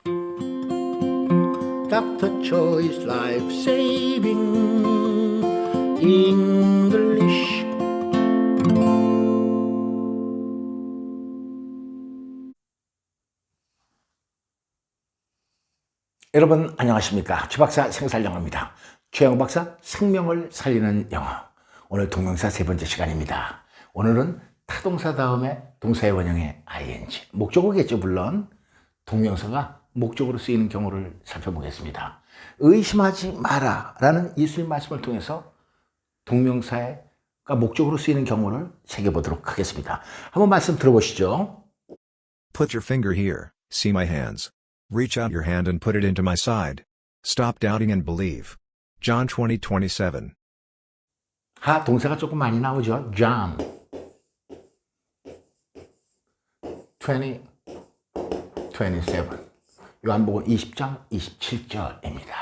Dr. Choice Life Saving English. 여러분 안녕하십니까? 최박사 생살영어입니다. 최영호 박사 생명을 살리는 영어. 오늘 동명사 세 번째 시간입니다. 오늘은 타동사 다음에 동사의 원형의 ing, 목적어겠죠. 물론 동명사가 목적으로 쓰이는 경우를 살펴보겠습니다. 의심하지 마라 라는 예수님 말씀을 통해서 동명사가 목적으로 쓰이는 경우를 새겨보도록 하겠습니다. 한번 말씀 들어보시죠. Put your finger here, see my hands. Reach out your hand and put it into my side. Stop doubting and believe. John 20:27. 동사가 조금 많이 나오죠. John 20:27. 요한복음 20장 27절입니다.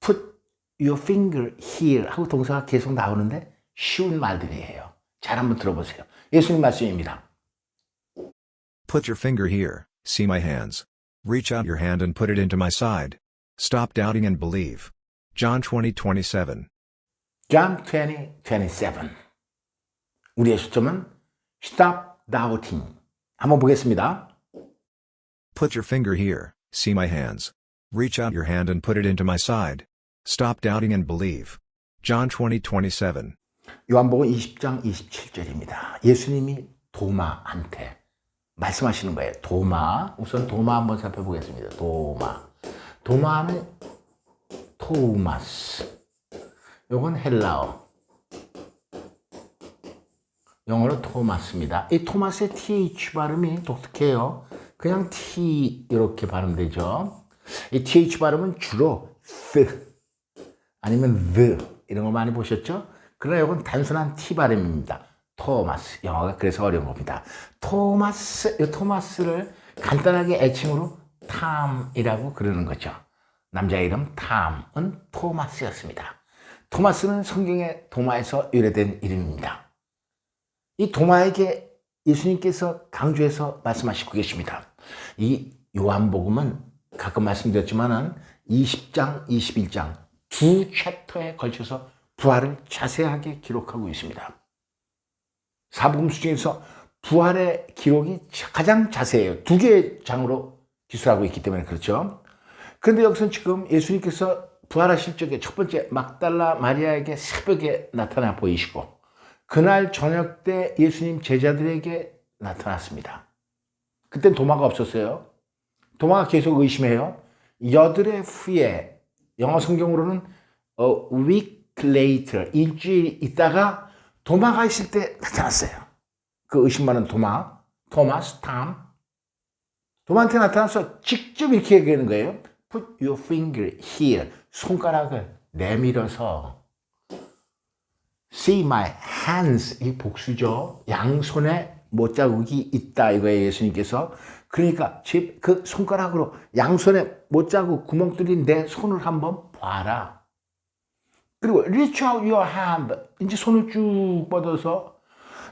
Put your finger here 하고 동사가 계속 나오는데 쉬운 말들이에요. 잘 한번 들어보세요. 예수님 말씀입니다. Put your finger here, see my hands. Reach out your hand and put it into my side. Stop doubting and believe. John 20:27. John 20:27. 우리의 초점은 Stop doubting. 한번 보겠습니다. Put your finger here, see my hands. Reach out your hand and put it into my side. Stop doubting and believe. John 20:27. 요한복음 20장 27절입니다. 예수님이 도마한테 말씀하시는 거예요. 도마. 우선 도마 한번 살펴보겠습니다. 도마는 토마스. 요건 헬라어. 영어로 토마스입니다. 이 토마스의 TH 발음이 독특해요. 그냥 T 이렇게 발음되죠. 이 TH 발음은 주로 th 아니면 the 이런 거 많이 보셨죠? 그러나 이건 단순한 T 발음입니다. 토마스. 영어가 그래서 어려운 겁니다. 토마스를 간단하게 애칭으로 탐이라고 그러는 거죠. 남자 이름 탐은 토마스였습니다. 토마스는 성경의 도마에서 유래된 이름입니다. 이 도마에게 예수님께서 강조해서 말씀하시고 계십니다. 이 요한복음은 가끔 말씀드렸지만은 20장, 21장 두 챕터에 걸쳐서 부활을 자세하게 기록하고 있습니다. 사복음서 중에서 부활의 기록이 가장 자세해요. 두 개의 장으로 기술하고 있기 때문에 그렇죠. 그런데 여기서는 지금 예수님께서 부활하실 적에 첫 번째 막달라 마리아에게 새벽에 나타나 보이시고 그날 저녁 때 예수님 제자들에게 나타났습니다. 그땐 도마가 없었어요. 도마가 계속 의심해요. 여드레 후에 영어 성경으로는 a week later 일주일 있다가 도마가 있을 때 나타났어요. 그 의심 많은 토마스, 도마한테 나타나서 직접 이렇게 얘기하는 거예요. Put your finger here. 손가락을 내밀어서 See my hands. 이 복수죠. 양손에 못자국이 있다 이거예요. 예수님께서. 그러니까 그 손가락으로 양손에 못자국 구멍 뚫린 내 손을 한번 봐라. 그리고 reach out your hand. 이제 손을 쭉 뻗어서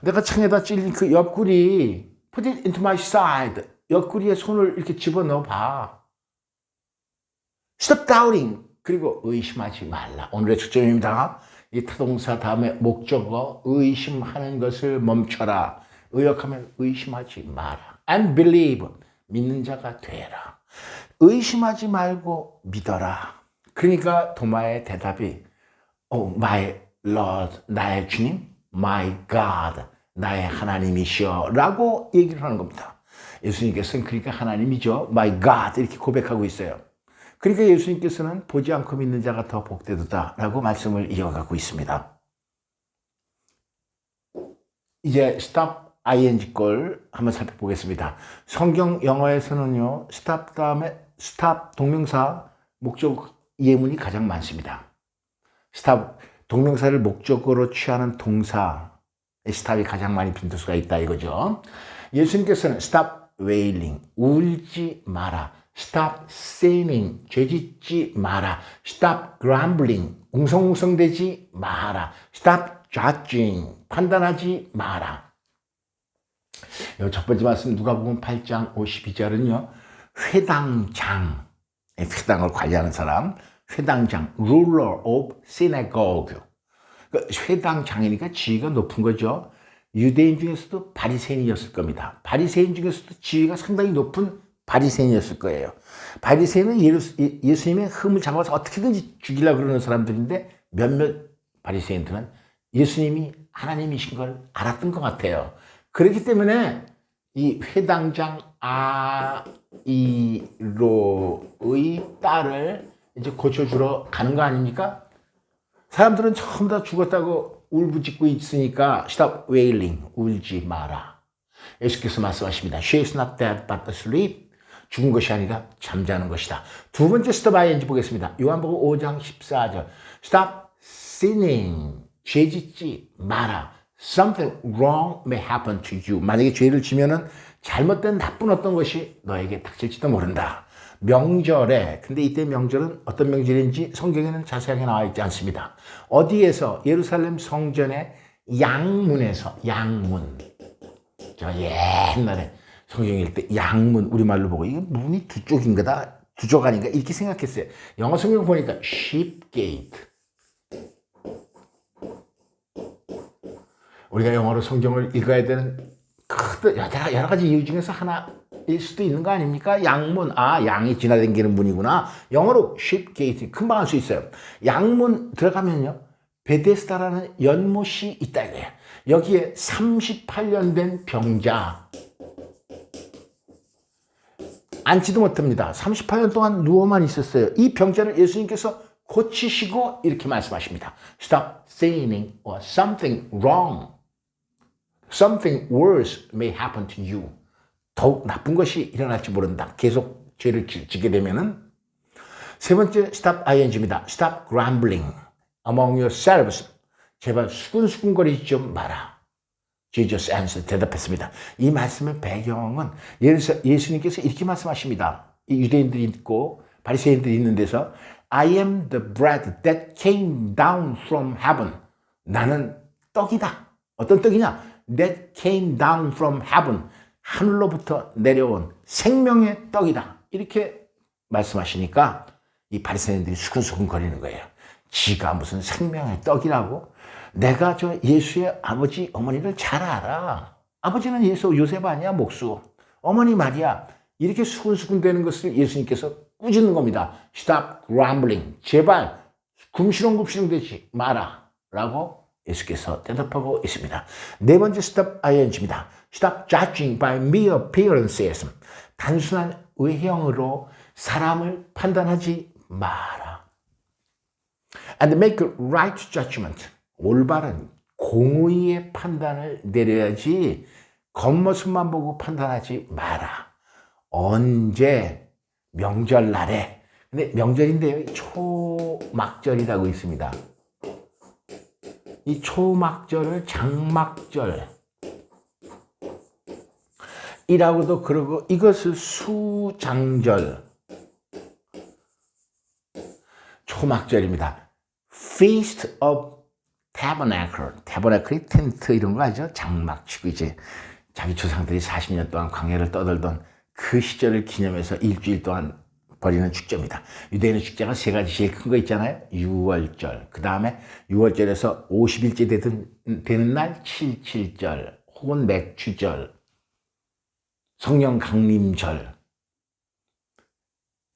내가 창에다 찔린 그 옆구리 put it into my side. 옆구리에 손을 이렇게 집어넣어 봐. Stop doubting. 그리고 의심하지 말라. 오늘의 초점입니다. 이 타동사 다음에 목적어 의심하는 것을 멈춰라. 의역하면 의심하지 마라. And believe. 믿는 자가 되라. 의심하지 말고 믿어라. 그러니까 도마의 대답이 Oh my Lord. 나의 주님. My God. 나의 하나님이시여. 라고 얘기를 하는 겁니다. 예수님께서는 그러니까 하나님이죠. My God. 이렇게 고백하고 있어요. 그러니까 예수님께서는 보지 않고 믿는 자가 더 복되도다 라고 말씀을 이어가고 있습니다. 이제 stop ing 걸 한번 살펴보겠습니다. 성경 영어에서는요, stop 다음에 stop 동명사 목적 예문이 가장 많습니다. stop 동명사를 목적으로 취하는 동사 stop이 가장 많이 빈도수가 있다 이거죠. 예수님께서는 stop wailing, 울지 마라. Stop sinning, 죄짓지 마라. Stop grumbling, 웅성웅성대지 마라. Stop judging, 판단하지 마라. 첫 번째 말씀 누가복음 8장 52절은요. 회당장, 회당을 관리하는 사람, 회당장, ruler of synagogue. 회당장이니까 지위가 높은 거죠. 유대인 중에서도 바리새인이었을 겁니다. 바리새인 중에서도 지위가 상당히 높은 바리새인이었을 거예요. 바리새인은 예수님의 흠을 잡아서 어떻게든지 죽이려고 그러는 사람들인데 몇몇 바리새인들은 예수님이 하나님이신 걸 알았던 것 같아요. 그렇기 때문에 이 회당장 아이로의 딸을 이제 고쳐주러 가는 거 아닙니까? 사람들은 전부 다 죽었다고 울부짖고 있으니까 stop wailing, 울지 마라. 예수께서 말씀하십니다. She is not dead but asleep. 죽은 것이 아니라 잠자는 것이다. 두 번째 stop ing 보겠습니다. 요한복음 5장 14절. Stop sinning. 죄 짓지 마라. Something wrong may happen to you. 만약에 죄를 지면은 잘못된 나쁜 어떤 것이 너에게 닥칠지도 모른다. 명절에, 근데 이때 명절은 어떤 명절인지 성경에는 자세하게 나와 있지 않습니다. 어디에서? 예루살렘 성전의 양문에서, 양문. 제가 옛날에 성경 읽을 때 양문, 우리말로 보고 이게 문이 두 쪽인 거다, 두 쪽 아닌가 이렇게 생각했어요. 영어 성경 보니까 sheep gate. 우리가 영어로 성경을 읽어야 되는 여러 가지 이유 중에서 하나일 수도 있는 거 아닙니까? 양문, 양이 지나다니는 문이구나. 영어로 sheep gate, 금방 알 수 있어요. 양문 들어가면요, 베데스다라는 연못이 있다 이거예요. 여기에 38년 된 병자, 앉지도 못합니다. 38년 동안 누워만 있었어요. 이 병자를 예수님께서 고치시고 이렇게 말씀하십니다. Stop sinning or something wrong. Something worse may happen to you. 더욱 나쁜 것이 일어날지 모른다. 계속 죄를 짓게 되면은. 세 번째 stop ing입니다. Stop grumbling among yourselves. 제발 수근수근거리지 좀 마라. Jesus answered, 대답했습니다. 이 말씀의 배경은 예수님께서 이렇게 말씀하십니다. 이 유대인들이 있고 바리새인들이 있는 데서 I am the bread that came down from heaven. 나는 떡이다. 어떤 떡이냐? That came down from heaven. 하늘로부터 내려온 생명의 떡이다. 이렇게 말씀하시니까 이 바리새인들이 수근수근거리는 거예요. 지가 무슨 생명의 떡이라고? 내가 저 예수의 아버지 어머니를 잘 알아. 아버지는 요셉 아니야, 목수. 어머니 말이야. 이렇게 수근수근대는 것을 예수님께서 꾸짖는 겁니다. Stop grumbling. 제발 굽시렁굽시렁 되지 마라. 라고 예수께서 대답하고 있습니다. 네 번째 stop ing입니다. Stop judging by mere appearances. 단순한 외형으로 사람을 판단하지 마라. And make a right judgment. 올바른 공의의 판단을 내려야지 겉모습만 보고 판단하지 마라. 언제? 명절날에. 근데 명절인데요, 초막절이라고 있습니다. 이 초막절을 장막절 이라고도 그러고, 이것을 수장절, 초막절입니다. Feast of Tabernacle, 타버나클이 텐트 이런 거 하죠. 장막 치고 이제 자기 조상들이 40년 동안 광야를 떠돌던 그 시절을 기념해서 일주일 동안 벌이는 축제입니다. 유대인의 축제가 세 가지 제일 큰 거 있잖아요. 유월절, 그 다음에 유월절에서 50일째 되는 날 77절, 혹은 맥주절, 성령 강림절,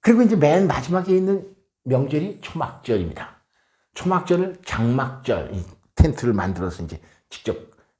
그리고 이제 맨 마지막에 있는 명절이 초막절입니다. 초막절을 장막절, 이 텐트를 만들어서 이제 직접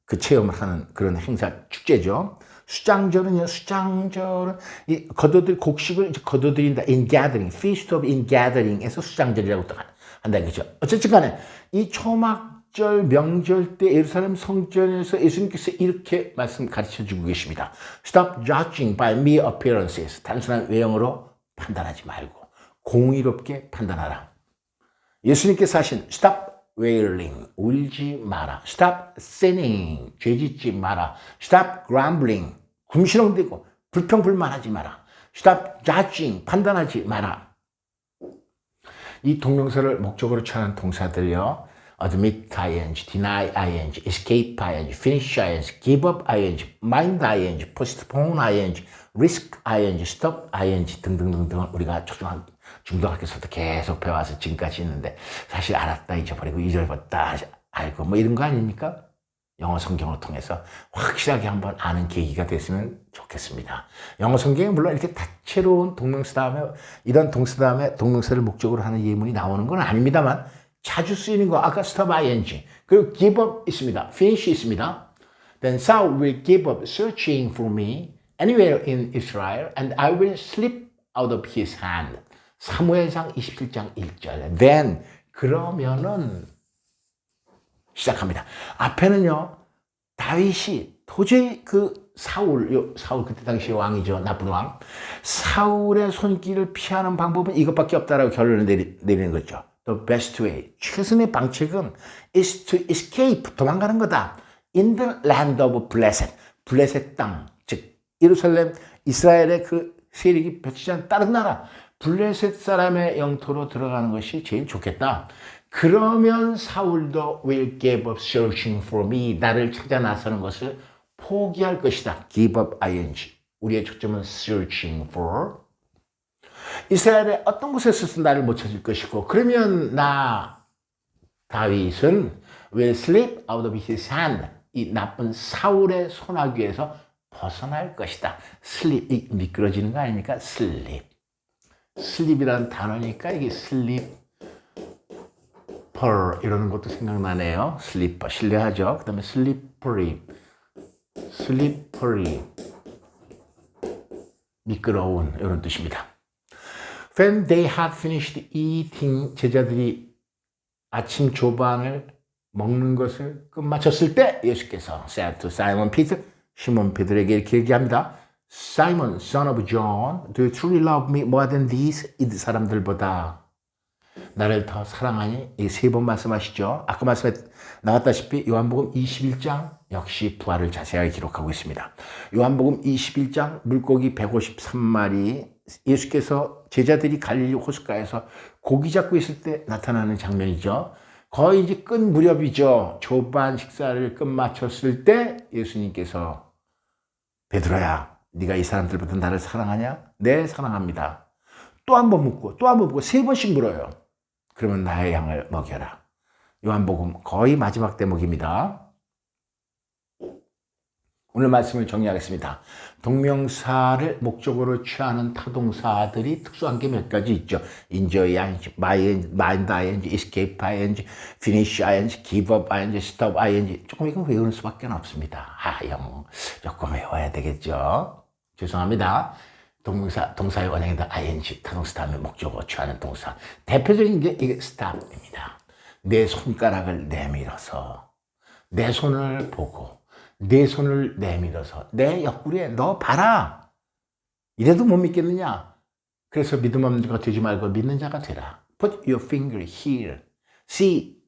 그 체험을 하는 그런 행사, 축제죠. 수장절은요, 수장절은 이 곡식을 이제 거둬들인다. ingathering, feast of ingathering에서 수장절이라고 또 한다는 거죠. 어쨌든 간에 이 초막절 명절 때 예루살렘 성전에서 예수님께서 이렇게 말씀 가르쳐 주고 계십니다. Stop judging by mere appearances. 단순한 외형으로 판단하지 말고 공의롭게 판단하라. 예수님께서 하신 stop wailing, 울지 마라. stop sinning, 죄짓지 마라. stop grumbling, 굶시렁대고 불평불만하지 마라. stop judging, 판단하지 마라. 이 동명사를 목적으로 취하는 동사들요, admit ing, deny ing, escape ing, finish ing, give up ing, mind ing, postpone ing, risk ing, stop ing 등등등등을 우리가 중등학교에서부터 계속 배워서 지금까지 있는데 사실 알았다 잊어버리고 잊어버렸다 알고 뭐 이런 거 아닙니까? 영어 성경을 통해서 확실하게 한번 아는 계기가 됐으면 좋겠습니다. 영어 성경에 물론 이렇게 다채로운 동명사 다음에 이런 동사 다음에 동명사를 목적으로 하는 예문이 나오는 건 아닙니다만 자주 쓰이는 거 아까 stop ing 그리고 give up 있습니다. finish 있습니다. Then Saul will give up searching for me anywhere in Israel and I will slip out of his hand. 사무엘상 27장 1절. Then 그러면은 시작합니다. 앞에는요, 다윗이 도저히 사울 그때 당시 왕이죠. 나쁜 왕. 사울의 손길을 피하는 방법은 이것밖에 없다라고 결론을 내리는 거죠. The best way. 최선의 방책은 is to escape. 도망가는 거다. In the land of blessed. 블레셋 땅. 즉, 예루살렘, 이스라엘의 그 세력이 펼치지 않은 다른 나라. 블레셋 사람의 영토로 들어가는 것이 제일 좋겠다. 그러면 사울도 will give up searching for me. 나를 찾아 나서는 것을 포기할 것이다. give up ing. 우리의 초점은 searching for. 이스라엘의 어떤 곳에서도 나를 못 찾을 것이고 그러면 나 다윗은 will slip out of his hand. 이 나쁜 사울의 손아귀에서 벗어날 것이다. slip, 미끄러지는 거 아닙니까? slip. slip이라는 단어니까 이게 slip 이러는 것도 생각나네요. 슬리퍼 신뢰하죠. 그 다음에 slippery 미끄러운 이런 뜻입니다. When they had finished eating 제자들이 아침 조반을 먹는 것을 끝마쳤을 때 예수께서 said to Simon Peter 시몬 베드로에게 이렇게 얘기합니다. Simon, son of John, do you truly love me more than these? 이 사람들보다 나를 더 사랑하니? 이 세 번 말씀하시죠. 아까 말씀에 나왔다시피 요한복음 21장 역시 부활을 자세하게 기록하고 있습니다. 요한복음 21장 물고기 153마리 예수께서 제자들이 갈릴리 호숫가에서 고기 잡고 있을 때 나타나는 장면이죠. 거의 이제 끝 무렵이죠. 조반 식사를 끝마쳤을 때 예수님께서 베드로야 네가 이 사람들보다 나를 사랑하냐? 네 사랑합니다. 또 한 번 묻고 또 한 번 묻고 세 번씩 물어요. 그러면 나의 양을 먹여라. 요한복음 거의 마지막 대목입니다. 오늘 말씀을 정리하겠습니다. 동명사를 목적으로 취하는 타동사들이 특수한 게 몇 가지 있죠. enjoy ing, mind ing, escape ing, finish ing, give up ing, stop ing. 조금 이건 외우는 수밖에 없습니다. 영어 조금 외워야 되겠죠. 죄송합니다. 동사의 원형이다 ing, 타동사 다음에 목적으로 취하는 동사. 대표적인 게 이게 stop입니다. 내 손가락을 내밀어서 내 손을 보고 내 손을 내밀어서 내 옆구리에 너 봐라. 이래도 못 믿겠느냐? 그래서 믿음 없는 자가 되지 말고 믿는 자가 되라. Put your finger here. See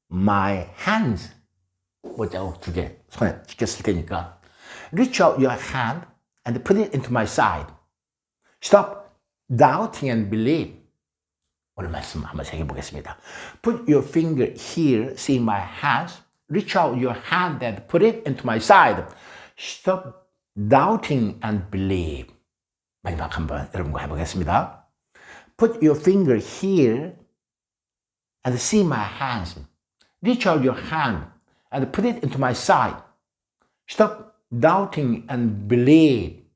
my hands. 못자국 두 개 손에 찍혔을 테니까. Reach out your hand and put it into my side. Stop doubting and believe. 오늘 말씀 한번 새겨보겠습니다. Put your finger here. See my hands. Reach out your hand and put it into my side. Stop doubting and believe. 마지막 한번 여러분과 해보겠습니다. Put your finger here and see my hands. Reach out your hand and put it into my side. Stop doubting and believe.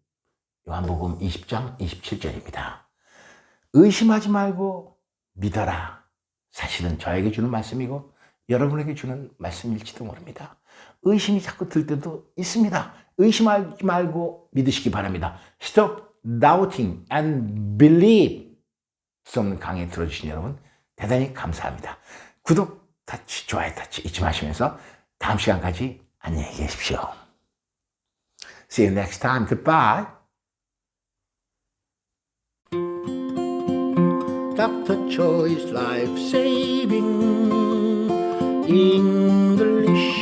요한복음 20장 27절입니다. 의심하지 말고 믿어라. 사실은 저에게 주는 말씀이고 여러분에게 주는 말씀일지도 모릅니다. 의심이 자꾸 들 때도 있습니다. 의심하지 말고 믿으시기 바랍니다. Stop doubting and believe. 수 없는 강의 들어주신 여러분 대단히 감사합니다. 구독 타치, 좋아요 타치 잊지 마시면서 다음 시간까지 안녕히 계십시오. See you next time. Goodbye. Dr. Choi's Life Saving English